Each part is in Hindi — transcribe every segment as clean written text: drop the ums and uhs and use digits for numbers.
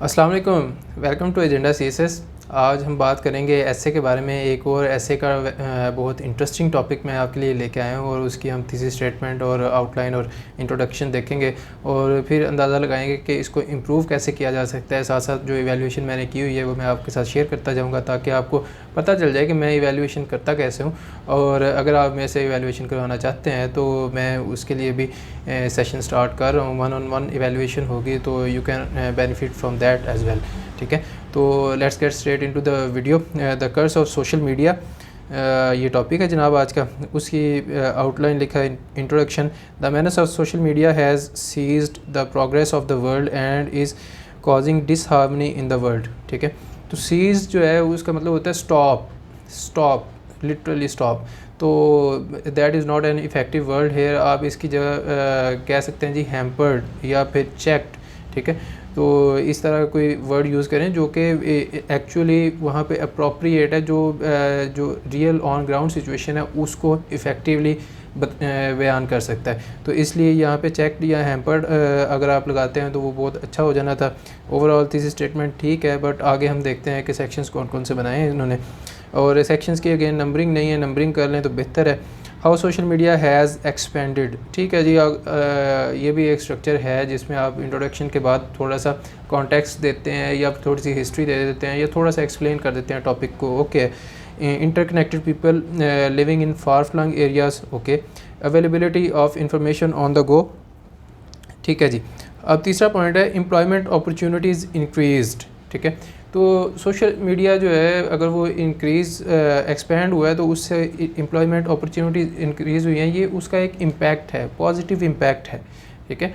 अस्सलाम वालेकुम, वेलकम टू एजेंडा सीएसएस। आज हम बात करेंगे एसए के बारे में। एक और एसए का बहुत इंटरेस्टिंग टॉपिक मैं आपके लिए लेके आया हूँ और उसकी हम थीसिस स्टेटमेंट और आउटलाइन और इंट्रोडक्शन देखेंगे और फिर अंदाज़ा लगाएंगे कि इसको इम्प्रूव कैसे किया जा सकता है। साथ साथ जो इवैल्यूएशन मैंने की हुई है वो मैं आपके साथ शेयर करता जाऊँगा ताकि आपको पता चल जाए कि मैं इवैल्यूएशन करता कैसे हूँ। और अगर आप मेरे से इवैल्यूएशन करवाना चाहते हैं तो मैं उसके लिए भी सेशन स्टार्ट कर रहा हूँ। 1-on-1 इवैल्यूएशन होगी तो you can benefit from that as well. ठीक है, तो let's get straight into the video. The curse of social media, ये टॉपिक है जनाब आज का। उसकी आउटलाइन लिखा है introduction. The menace of social media has seized the progress of the world and is causing disharmony in the world. ठीक है, तो सीज जो है उसका मतलब होता है स्टॉप, लिटरली स्टॉप। तो that is not an effective word hair. आप इसकी जगह कह सकते हैं जी हैम्पर्ड या फिर चेक्ड। ठीक है, तो इस तरह कोई वर्ड यूज़ करें जो कि एक्चुअली वहाँ पे अप्रोप्रिएट है, जो रियल ऑन ग्राउंड सिचुएशन है उसको इफ़ेक्टिवली बयान कर सकता है। तो इसलिए यहाँ पे चेक्ड या हैम्पर्ड अगर आप लगाते हैं तो वो बहुत अच्छा हो जाना था। ओवरऑल थीसिस स्टेटमेंट ठीक है, बट आगे हम देखते हैं कि सेक्शंस कौन कौन से बनाए हैं इन्होंने। और सेक्शंस की अगेन नंबरिंग नहीं है, नंबरिंग कर लें तो बेहतर है। How social media has expanded. ठीक है जी, ये भी एक स्ट्रक्चर है जिसमें आप इंट्रोडक्शन के बाद थोड़ा सा कॉन्टेक्स्ट देते हैं या थोड़ी सी हिस्ट्री दे देते हैं या थोड़ा सा एक्सप्लेन कर देते हैं टॉपिक को। Okay, interconnected people living in far flung areas. Okay, availability of information on the go. ठीक है जी, अब तीसरा पॉइंट है एम्प्लॉयमेंट अपॉर्चुनिटीज़ इंक्रीज्ड। ठीक है, तो सोशल मीडिया जो है अगर वो इंक्रीज़ एक्सपेंड हुआ है तो उससे एम्प्लॉयमेंट अपॉर्चुनिटीज़ इंक्रीज़ हुई हैं, ये उसका एक इम्पैक्ट है, पॉजिटिव इम्पैक्ट है। ठीक है,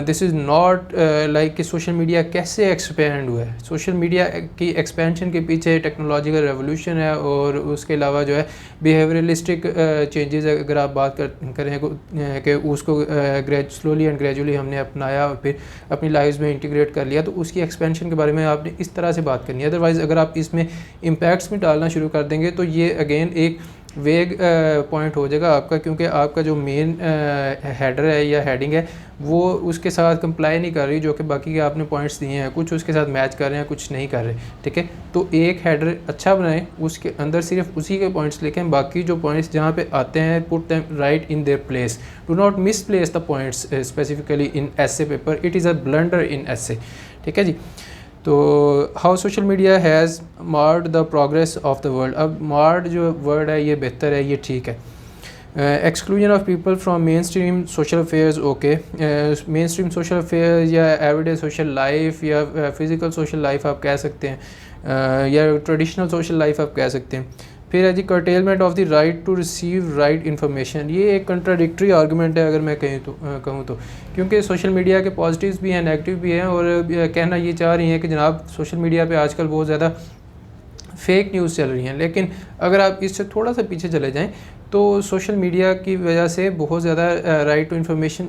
दिस इज़ नॉट लाइक कि सोशल मीडिया कैसे एक्सपेंड हुआ है। सोशल मीडिया की एक्सपेंशन के पीछे टेक्नोलॉजिकल रेवोल्यूशन है और उसके अलावा जो है बिहेवियरलिस्टिक चेंजेस अगर आप बात करें कि उसको स्लोली एंड ग्रेजुअली हमने अपनाया और फिर अपनी लाइफ में इंटीग्रेट कर लिया, तो उसकी एक्सपेंशन के बारे में आपने इस तरह से बात करनी है। अदरवाइज़ अगर आप इसमें इम्पैक्ट्स में डालना शुरू कर देंगे तो ये अगेन एक वेग पॉइंट हो जाएगा आपका, क्योंकि आपका जो मेन हेडर है या हेडिंग है वो उसके साथ कंप्लाई नहीं कर रही, जो कि बाकी के आपने पॉइंट्स दिए हैं कुछ उसके साथ मैच कर रहे हैं कुछ नहीं कर रहे। ठीक है, तो एक हेडर अच्छा बनाएं, उसके अंदर सिर्फ उसी के पॉइंट्स लिखें, बाकी जो पॉइंट्स जहाँ पे आते हैं put them right in their place. Do not misplace the points specifically in essay paper, it is a blunder in essay. ठीक है जी, तो how social media has marred the progress of the world. अब मार्ड जो वर्ड है ये बेहतर है, ये ठीक है। Exclusion of people from main stream social affairs. Okay, main stream social affairs या एवरीडे सोशल लाइफ या फिज़िकल सोशल लाइफ आप कह सकते हैं, या ट्रेडिशनल सोशल लाइफ आप कह सकते हैं। फिर है जी curtailment of the right to receive right information. ये एक कंट्राडिक्टरी आर्गूमेंट है अगर मैं कहूँ तो, क्योंकि सोशल मीडिया के पॉजिटिव्स भी हैं नेगेटिव भी हैं। और कहना ये चाह रही हैं कि जनाब सोशल मीडिया पे आजकल बहुत ज़्यादा फेक न्यूज़ चल रही हैं, लेकिन अगर आप इससे थोड़ा सा पीछे चले जाएं तो सोशल मीडिया की वजह से बहुत ज़्यादा राइट टू इन्फॉर्मेशन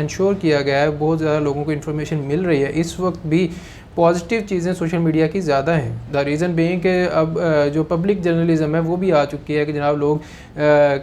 इंश्योर किया गया है, बहुत ज़्यादा लोगों को इन्फॉर्मेशन मिल रही है। इस वक्त भी पॉजिटिव चीज़ें सोशल मीडिया की ज़्यादा हैं। द रीज़न बीइंग कि अब जो पब्लिक जर्नलिज्म है वो भी आ चुकी है कि जनाब लोग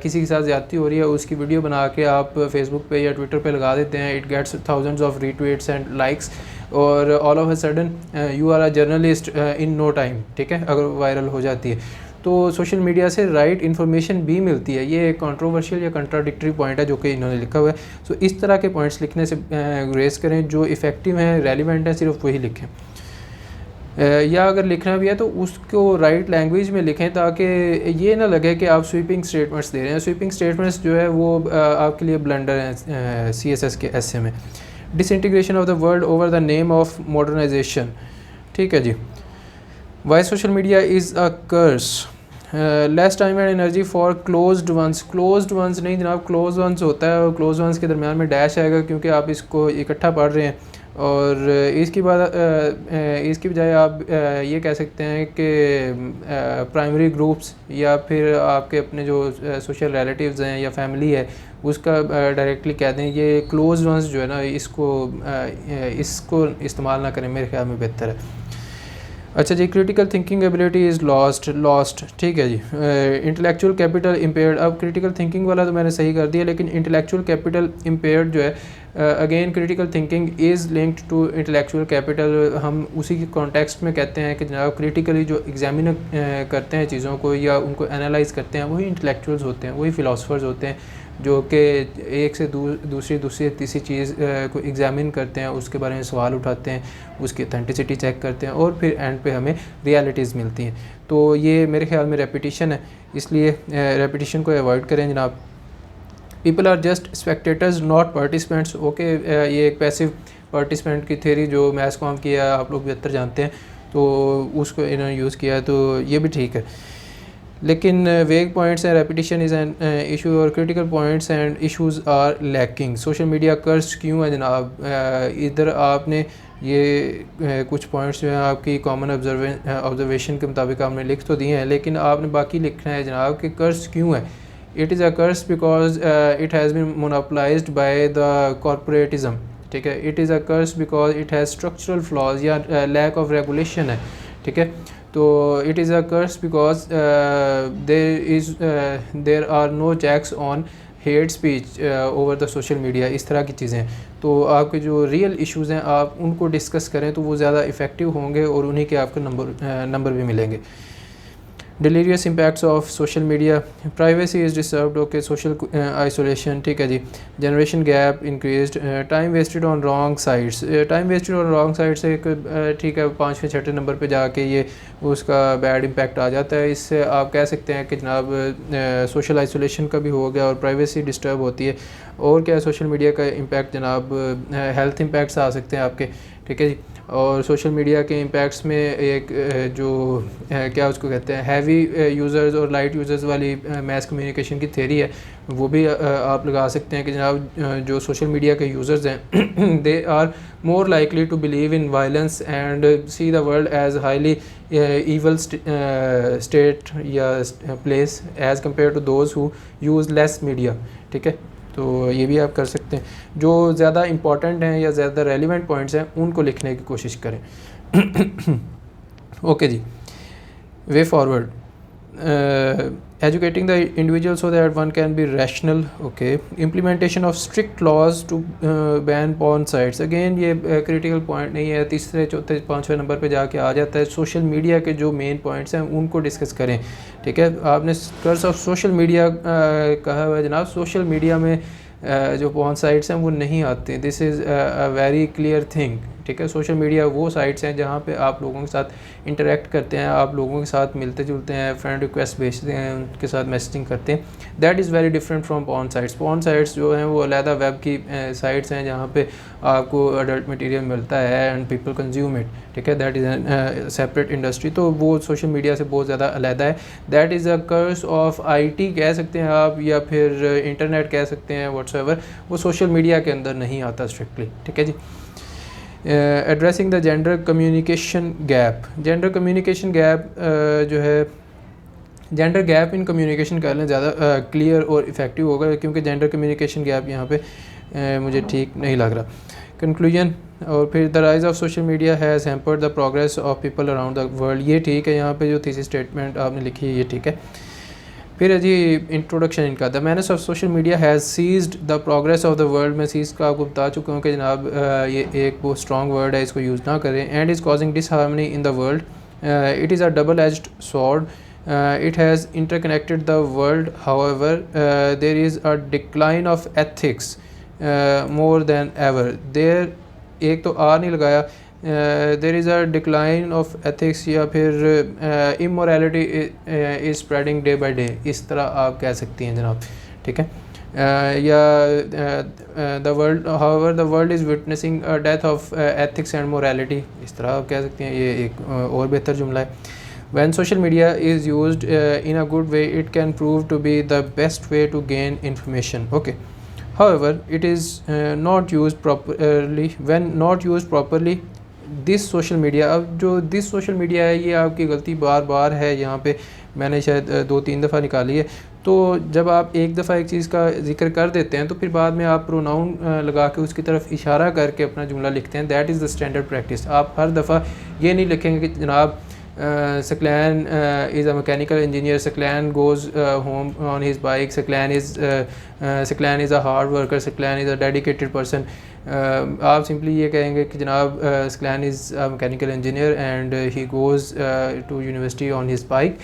किसी के साथ ज़्यादती हो रही है उसकी वीडियो बना के आप फेसबुक पे या ट्विटर पे लगा देते हैं, it gets thousands of retweets and likes और all of a sudden you are a journalist in no time. ठीक है, अगर वायरल हो जाती है तो सोशल मीडिया से राइट इन्फॉर्मेशन भी मिलती है। ये एक कंट्रोवर्शियल या कंट्राडिक्टरी पॉइंट है जो कि इन्होंने लिखा हुआ है। सो इस तरह के पॉइंट्स लिखने से ग्रेस करें, जो इफ़ेक्टिव हैं रेलिवेंट हैं सिर्फ वही लिखें, या अगर लिखना भी है तो उसको राइट लैंग्वेज में लिखें ताकि ये ना लगे कि आप स्वीपिंग स्टेटमेंट्स दे रहे हैं। स्वीपिंग स्टेटमेंट्स जो है वो आपके लिए ब्लंडर हैं CSS के एसे में। Disintegration of the world over the name of modernisation. ठीक है जी, why social media is a curse. Less time and energy for closed ones. Closed once नहीं जनाब, क्लोज वंस होता है और क्लोज वंस के दरमियान में डैश आएगा क्योंकि आप इसको इकट्ठा पढ़ रहे हैं। और इसकी बजाय आप ये कह सकते हैं कि प्राइमरी ग्रुप्स या फिर आपके अपने जो सोशल रिलेटिव्स हैं या फैमिली है उसका डायरेक्टली कह दें। ये क्लोज वंस जो है ना इसको इस्तेमाल ना करें, मेरे ख्याल में बेहतर है। अच्छा जी, critical thinking ability is lost. ठीक है जी, इंटेलेक्चुअल कैपिटल इम्पेयर्ड। अब क्रिटिकल थिंकिंग वाला तो मैंने सही कर दिया, लेकिन इंटेलेक्चुअल कैपिटल इम्पेयर्ड जो है again critical thinking is linked to intellectual capital. हम उसी के कॉन्टेक्स्ट में कहते हैं कि जनाब क्रिटिकली जो एग्जामिन करते हैं चीज़ों को या उनको एनालाइज करते हैं वही इंटेलेक्चुअल्स होते हैं, वही फ़िलासफ़र्स होते हैं जो कि एक से दूसरी तीसरी चीज़ को एग्जामिन करते हैं, उसके बारे में सवाल उठाते हैं, उसकी ऑथेंटिसिटी चेक करते हैं और फिर एंड पे हमें रियलिटीज़ मिलती हैं। तो ये मेरे ख्याल में रेपिटिशन है, इसलिए रेपिटिशन को अवॉइड करें जनाब। People are just spectators not participants. Okay, ये एक पैसिव पार्टिसिपेंट की थ्योरी जो मैथ्स कॉम की है आप लोग बेहतर जानते हैं, तो उसको इन्होंने यूज़ किया है, तो ये भी ठीक है। लेकिन vague points and repetition is an issue और critical points and issues are lacking. Social media curse क्यों है जनाब? इधर आपने ये कुछ पॉइंट्स जो हैं आपकी कॉमन ऑब्जर्वेशन के मुताबिक आपने लिख तो दिए हैं, लेकिन आपने बाकी लिखना है जनाब कि कर्स क्यों है। It is a curse because it has been monopolised by the corporatism. ठीक है, it is a curse because it has structural flaws या लैक ऑफ रेगुलेशन है। ठीक है, तो it is a curse because there are no checks on hate speech over the social media, इस तरह की चीज़ें। तो आपके जो रियल इश्यूज़ हैं आप उनको डिस्कस करें तो वो ज़्यादा इफ़ेक्टिव होंगे और उन्हीं के आपको नंबर भी मिलेंगे। Delirious impacts of social media, privacy is disturbed. Okay, social isolation, ठीक है जी। Generation gap increased, time wasted on wrong sites. Time wasted on wrong sites एक ठीक है 5वें 6ठे नंबर पे जाके ये उसका बैड इम्पैक्ट आ जाता है। इससे आप कह सकते हैं कि जनाब सोशल आइसोलेशन का भी हो गया और प्राइवेसी डिस्टर्ब होती है। और क्या सोशल मीडिया का इम्पैक्ट जनाब, हेल्थ इम्पैक्ट्स आ सकते हैं आपके। ठीक है जी, और सोशल मीडिया के इम्पैक्ट्स में एक जो क्या उसको कहते हैं हैवी यूज़र्स और लाइट यूज़र्स वाली मैस कम्युनिकेशन की थ्योरी है, वो भी आप लगा सकते हैं कि जनाब जो सोशल मीडिया के यूज़र्स हैं they are more likely to believe in violence and see the world as highly evil state या place as compare to those who use less media. ठीक है, तो ये भी आप कर सकते हैं। जो ज़्यादा इम्पॉर्टेंट हैं या ज़्यादा रेलिवेंट पॉइंट्स हैं उनको लिखने की कोशिश करें। ओके जी, way forward, educating the individual so that one can be rational. Okay, implementation of strict laws to ban porn sites. Again ये क्रिटिकल पॉइंट नहीं है, तीसरे चौथे 5वें नंबर पे जाके आ जाता है। सोशल मीडिया के जो मेन पॉइंट्स हैं उनको डिस्कस करें। ठीक है, आपने कर्स ऑफ सोशल मीडिया कहा हुआ है जनाब, सोशल मीडिया में जो पॉर्न साइट्स हैं वो नहीं आते। This is a very clear thing. ठीक है, सोशल मीडिया वो साइट्स हैं जहाँ पे आप लोगों के साथ इंटरेक्ट करते हैं, आप लोगों के साथ मिलते जुलते हैं, फ्रेंड रिक्वेस्ट भेजते हैं, उनके साथ मैसेजिंग करते हैं। That is very different from porn sites. Porn sites जो हैं वो अलहदा वेब की साइट्स हैं जहाँ पे आपको अडल्ट मटेरियल मिलता है एंड पीपल कंज्यूम इट। ठीक है, that is an separate industry, तो वो सोशल मीडिया से बहुत ज़्यादा अलहदा है। That is a curse of IT कह सकते हैं आप, या फिर इंटरनेट कह सकते हैं, व्हाट्सएवर, वो सोशल मीडिया के अंदर नहीं आता स्ट्रिक्टली। ठीक है जी। Addressing the gender communication gap. Gender communication gap जो है, जेंडर गैप इन कम्युनिकेशन कर लें ज़्यादा क्लियर और इफ़ेक्टिव होगा, क्योंकि जेंडर कम्युनिकेशन गैप यहाँ पे मुझे ठीक नहीं लग रहा। कंक्लूजन, और फिर the rise of social media has hampered the progress of people around the world. ये ठीक है, यहाँ पे जो थीसिस स्टेटमेंट आपने लिखी है ये ठीक है। फिर है जी इंट्रोडक्शन इनका, the menace of social media has seized the progress of the world. मैं सीज का आपको बता चुका हूँ कि जनाब ये एक बहुत स्ट्रॉन्ग वर्ड है, इसको यूज़ ना करें। And is causing disharmony in the world. It is a double edged sword. It has interconnected the world. However, there is a decline of ethics more than ever. There एक तो आ नहीं लगाया, there is a decline of ethics या फिर immorality is spreading day by day, इस तरह आप कह सकती हैं जनाब। ठीक है, या the world, however the world is witnessing a death of ethics and morality, इस तरह आप कह सकती हैं। ये एक और बेहतर जुमला है। When social media is used in a good way, it can prove to be the best way to gain information. Okay. However, it is not used properly. When not used properly, this social media, अब जो this social media है ये आपकी गलती बार बार है, यहाँ पे मैंने शायद 2-3 दफ़ा निकाली है। तो जब आप एक दफ़ा एक चीज़ का जिक्र कर देते हैं तो फिर बाद में आप प्रोनाउन लगा के उसकी तरफ इशारा करके अपना जुमला लिखते हैं। That is the standard practice. आप हर दफ़ा ये नहीं लिखेंगे कि जनाब Saklan is a mechanical engineer. Saklan goes home on his bike. Saklan is a hard worker. Saklan is a dedicated person. आप सिंपली ये कहेंगे कि जनाब Saklan is a mechanical engineer and he goes to university on his bike.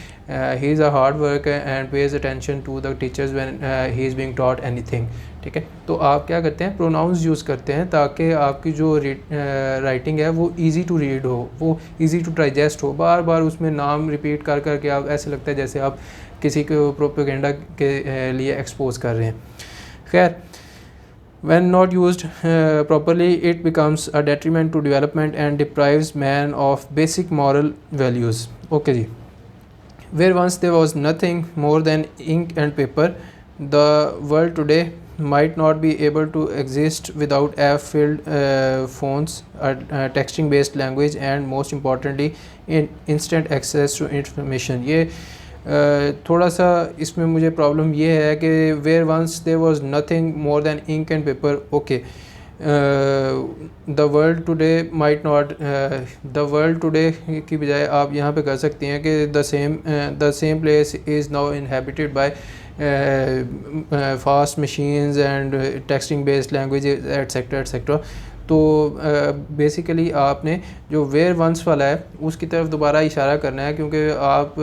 He is a hard worker and pays attention to the teachers when he is being taught anything. ठीक है, तो आप क्या करते हैं, प्रोनाउंस यूज़ करते हैं ताकि आपकी जो राइटिंग है वो इजी टू रीड हो, वो इजी टू डाइजेस्ट हो. बार बार उसमें नाम रिपीट कर कर के आप ऐसे लगता है जैसे आप किसी को प्रोपेगेंडा के लिए एक्सपोज कर रहे हैं. खैर, when not used properly it becomes a detriment to development and deprives man of basic moral values. Okay ji. Where once there was nothing more than ink and paper, the world today might not be able to exist without app-filled phones, texting based language and most importantly instant access to information. ये थोड़ा सा इसमें मुझे प्रॉब्लम ये है कि where once there was nothing more than ink and paper. Okay, the world today might not, the world today की बजाय आप यहाँ पे कर सकती हैं कि the same place is now inhabited by fast machines and texting based language etcetera etcetera. तो बेसिकली आपने जो वेयर वंस वाला है उसकी तरफ दोबारा इशारा करना है, क्योंकि आप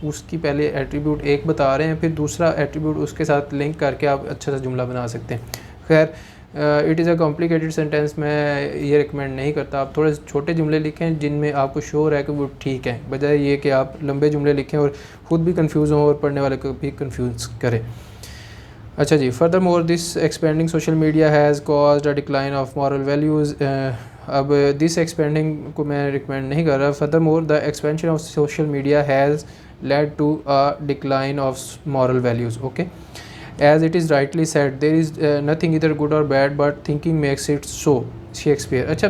उसकी पहले एट्रीब्यूट एक बता रहे हैं, फिर दूसरा एट्रीब्यूट उसके साथ लिंक करके आप अच्छा सा जुमला बना सकते हैं. खैर, it is a complicated sentence, मैं ये रिकमेंड नहीं करता. आप थोड़े छोटे जुमले लिखें जिनमें आपको श्योर है कि वो ठीक है, बजाय ये कि आप लंबे जुमले लिखें और ख़ुद भी कंफ्यूज हों और पढ़ने वाले को भी कंफ्यूज करें. अच्छा जी, furthermore this expanding social media has caused a decline of moral values. अब दिस एक्सपेंडिंग को मैं रिकमेंड नहीं कर रहा. Furthermore the expansion of social media has led to a decline of moral values. Okay, as it is rightly said, there is nothing either good or bad but thinking makes it so. Shakespeare. अच्छा,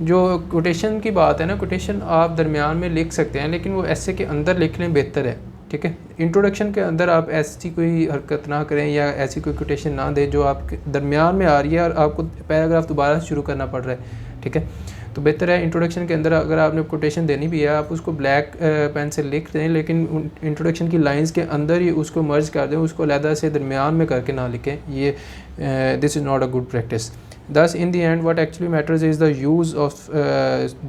जो कोटेशन की बात है ना, कोटेशन आप दरमियान में लिख सकते हैं लेकिन वो ऐसे के अंदर लिख लें बेहतर है. ठीक है, इंट्रोडक्शन के अंदर आप ऐसी कोई हरकत ना करें या ऐसी कोई कोटेशन ना दें जो आप दरमियान में आ रही है और आपको पैराग्राफ दोबारा शुरू करना पड़ रहा है. ठीक है, तो बेहतर है इंट्रोडक्शन के अंदर अगर आपने कोटेशन देनी भी है आप उसको ब्लैक पेन से लिख दें, लेकिन इंट्रोडक्शन की लाइंस के अंदर ही उसको मर्ज कर दें, उसको अलहदा से दरमियान में करके ना लिखें. ये this is not a good practice. Thus, in the end, what actually matters is the use of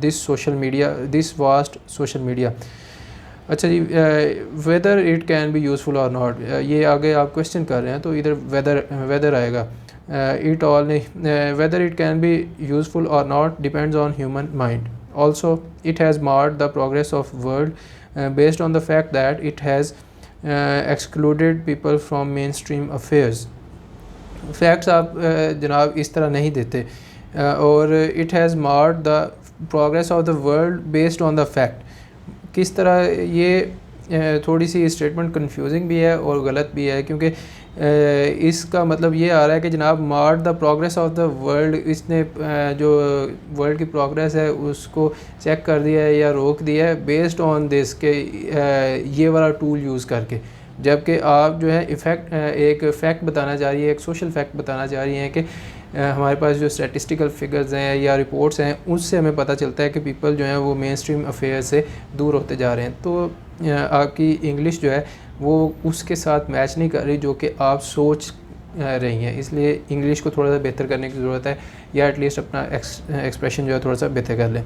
this social media, this vast social media. अच्छा जी, whether it can be useful or not, ये आगे आप क्वेश्चन कर रहे हैं तो इधर whether आएगा. It all नहीं, whether it can be useful or not depends on human mind. Also, it has marred the progress of world based on the fact that it has excluded people from mainstream affairs. Facts आप जनाब इस तरह नहीं देते. और it has marred the progress of the world based on the fact. किस तरह ये थोड़ी सी स्टेटमेंट कंफ्यूजिंग भी है और गलत भी है, क्योंकि इसका मतलब ये आ रहा है कि जनाब marred the progress of the world, इसने जो वर्ल्ड की प्रोग्रेस है उसको चेक कर दिया है या रोक दिया है बेस्ड ऑन दिस के ये वाला टूल यूज़ करके. जबकि आप जो है एक फ़ैक्ट बताना चाह रही है, एक सोशल फैक्ट बताना चाह रही हैं कि हमारे पास जो स्टैटिस्टिकल फिगर्स हैं या रिपोर्ट्स हैं उससे हमें पता चलता है कि पीपल जो हैं वो मेन स्ट्रीम अफेयर से दूर होते जा रहे हैं. तो आपकी इंग्लिश जो है वो उसके साथ मैच नहीं कर रही जो कि आप सोच रही हैं. इसलिए इंग्लिश को थोड़ा सा बेहतर करने की ज़रूरत है, या एटलीस्ट अपना एक्सप्रेशन जो है थोड़ा सा बेहतर कर लें.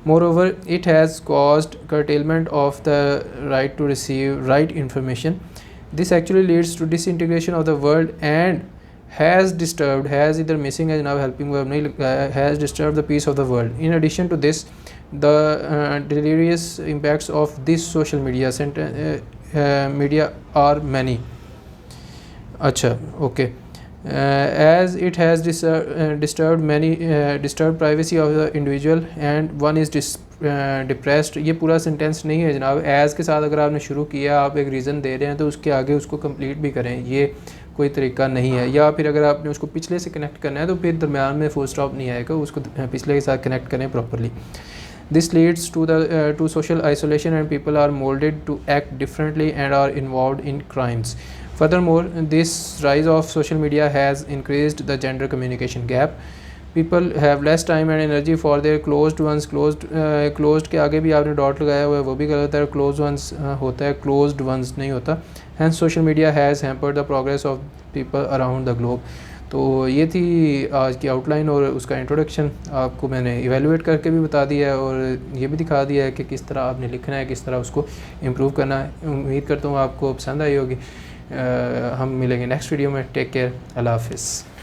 Moreover, it has caused curtailment of the right to receive right information. This actually leads to disintegration of the world and has disturbed, has इधर missing है जनाब, helping verb नहीं लिखा है, has disturbed the peace of the world. In addition to this, the deleterious impacts of this social media are many. अच्छा, okay. As it has disturbed privacy of the individual and one is depressed. ये पूरा सेंटेंस नहीं है जनाब. एज के साथ अगर आपने शुरू किया, आप एक रीज़न दे रहे हैं तो उसके आगे उसको कंप्लीट भी करें, ये कोई तरीका नहीं है. या फिर अगर आपने उसको पिछले से कनेक्ट करना है तो फिर दरम्यान में फुल स्टॉप नहीं आएगा, उसको पिछले के साथ कनेक्ट करें properly. This leads to social isolation and people are molded to act differently and are involved in crimes. Furthermore, this rise of social media has increased the gender communication gap. People have less time and energy for their closed ones. Closed के आगे भी आपने डॉट लगाया हुआ है, वो भी गलत है। क्लोज वंस होता है, क्लोज्ड वंस नहीं होता। Hence social media has hampered the progress of people around the globe. तो ये थी आज की आउटलाइन और उसका इंट्रोडक्शन। आपको मैंने इवेलुएट करके भी बता दिया है और ये भी दिखा दिया है कि किस तरह आपने लिखना है, किस तरह उसको इम्प्रूव करना है। उम्मीद करता हूँ आपको पसंद आई होगी। हम मिलेंगे नेक्स्ट वीडियो में। टेक केयर, अल्लाह हाफिज़।